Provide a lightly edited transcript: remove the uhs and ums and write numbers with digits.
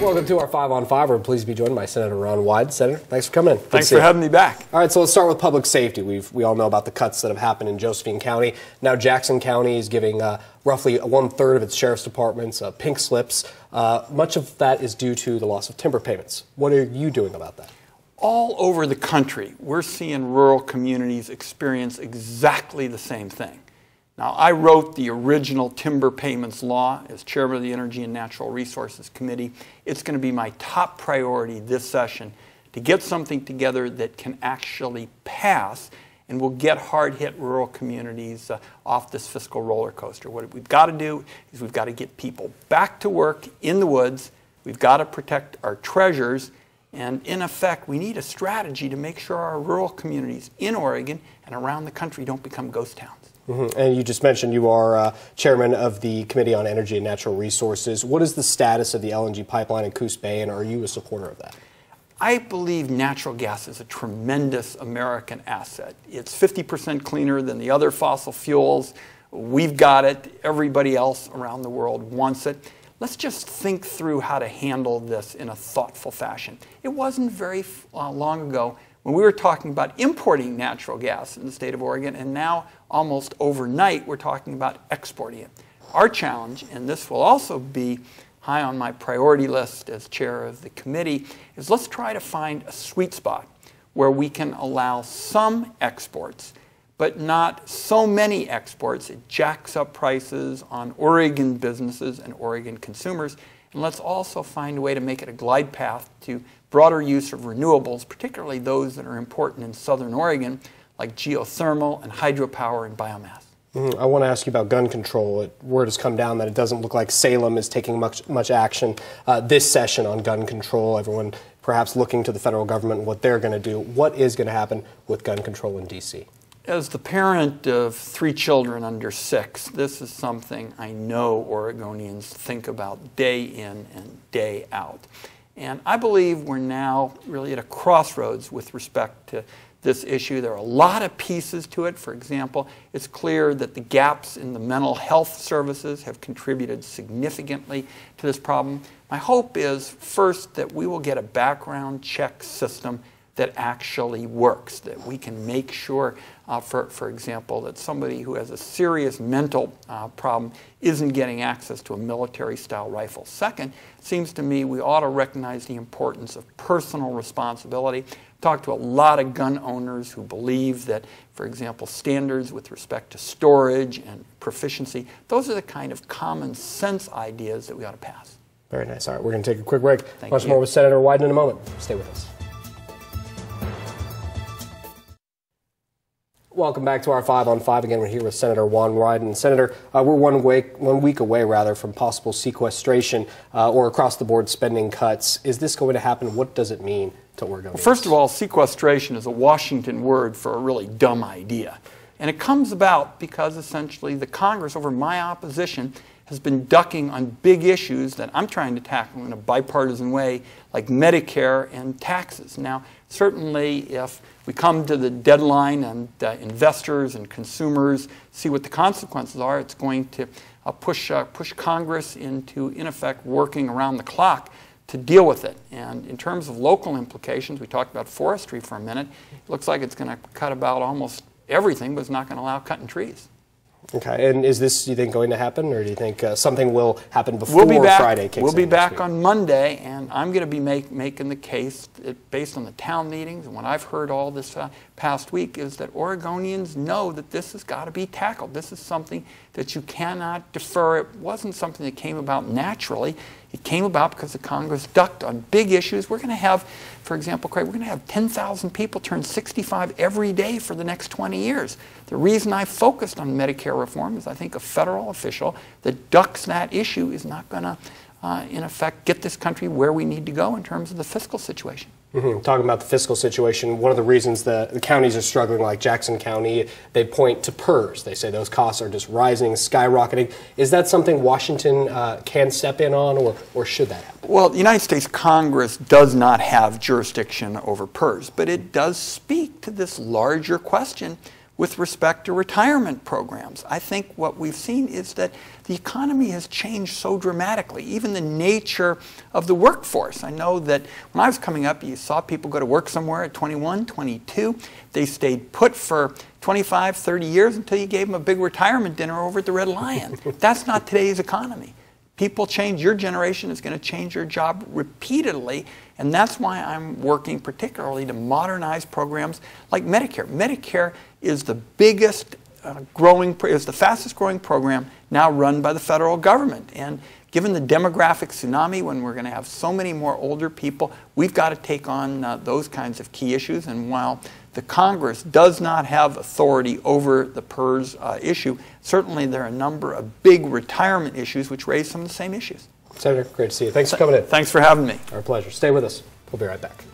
Welcome to our 5 on 5. We're pleased to be joined by Senator Ron Wyden. Senator, thanks for coming in. Thanks for having me back. All right, so let's start with public safety. We all know about the cuts that have happened in Josephine County. Now Jackson County is giving roughly 1/3 of its sheriff's departments pink slips. Much of that is due to the loss of timber payments. What are you doing about that? All over the country, we're seeing rural communities experience exactly the same thing. Now, I wrote the original timber payments law as chairman of the Energy and Natural Resources Committee. It's going to be my top priority this session to get something together that can actually pass and will get hard-hit rural communities off this fiscal roller coaster. What we've got to do is we've got to get people back to work in the woods. We've got to protect our treasures. And in effect, we need a strategy to make sure our rural communities in Oregon and around the country don't become ghost towns. Mm-hmm. And you just mentioned you are chairman of the Committee on Energy and Natural Resources. What is the status of the LNG pipeline in Coos Bay, and are you a supporter of that? I believe natural gas is a tremendous American asset. It's 50% cleaner than the other fossil fuels. We've got it. Everybody else around the world wants it. Let's just think through how to handle this in a thoughtful fashion. It wasn't very long ago when we were talking about importing natural gas in the state of Oregon, and now almost overnight we're talking about exporting it. Our challenge, and this will also be high on my priority list as chair of the committee, is let's try to find a sweet spot where we can allow some exports, but not so many exports. It jacks up prices on Oregon businesses and Oregon consumers. And let's also find a way to make it a glide path to broader use of renewables, particularly those that are important in southern Oregon, like geothermal and hydropower and biomass. I want to ask you about gun control. Word has come down that it doesn't look like Salem is taking much action this session on gun control. Everyone perhaps looking to the federal government and what they're going to do. What is going to happen with gun control in D.C.? As the parent of 3 children under 6, this is something I know Oregonians think about day in and day out. And I believe we're now really at a crossroads with respect to this issue. There are a lot of pieces to it. For example, it's clear that the gaps in the mental health services have contributed significantly to this problem. My hope is, first, that we will get a background check system that actually works, that we can make sure, for example, that somebody who has a serious mental problem isn't getting access to a military-style rifle. Second, it seems to me we ought to recognize the importance of personal responsibility. Talked to a lot of gun owners who believe that, for example, standards with respect to storage and proficiency, those are the kind of common sense ideas that we ought to pass. Very nice. All right, we're going to take a quick break. Much more with Senator Wyden in a moment. Stay with us. Welcome back to our 5 on 5. Again, we're here with Senator Ron Wyden. Senator, we're one week away from possible sequestration or across-the-board spending cuts. Is this going to happen? What does it mean to Oregon? Well, first of all, sequestration is a Washington word for a really dumb idea. And it comes about because essentially the Congress, over my opposition, has been ducking on big issues that I'm trying to tackle in a bipartisan way, like Medicare and taxes. Now, certainly if we come to the deadline and investors and consumers see what the consequences are, it's going to push Congress into, in effect, working around the clock to deal with it. And in terms of local implications, we talked about forestry for a minute. It looks like it's going to cut about almost everything, but it's not going to allow cutting trees. Okay, and is this, do you think, going to happen, or do you think something will happen before Friday kicks in? We'll be back on Monday, and I'm going to be making the case, based on the town meetings and what I've heard all this past week, is that Oregonians know that this has got to be tackled. This is something that you cannot defer. It wasn't something that came about naturally. It came about because the Congress ducked on big issues. We're going to have, for example, Craig, we're going to have 10,000 people turn 65 every day for the next 20 years. The reason I focused on Medicare reform is I think a federal official that ducks that issue is not going to, in effect, get this country where we need to go in terms of the fiscal situation. Talking about the fiscal situation, one of the reasons the counties are struggling, like Jackson County, they point to PERS. They say those costs are just rising, skyrocketing. Is that something Washington can step in on, or should that happen? Well, the United States Congress does not have jurisdiction over PERS, but it does speak to this larger question, with respect to retirement programs. I think what we've seen is that the economy has changed so dramatically, even the nature of the workforce. I know that when I was coming up, you saw people go to work somewhere at 21, 22. They stayed put for 25, 30 years until you gave them a big retirement dinner over at the Red Lion. That's not today's economy. People change. Your generation is going to change your job repeatedly, and that's why I'm working particularly to modernize programs like Medicare. Medicare is the biggest is the fastest growing program now run by the federal government. And given the demographic tsunami, when we're going to have so many more older people, we've got to take on those kinds of key issues. And while the Congress does not have authority over the PERS issue, certainly there are a number of big retirement issues which raise some of the same issues. Senator, great to see you. Thanks for coming in. Thanks for having me. Our pleasure. Stay with us. We'll be right back.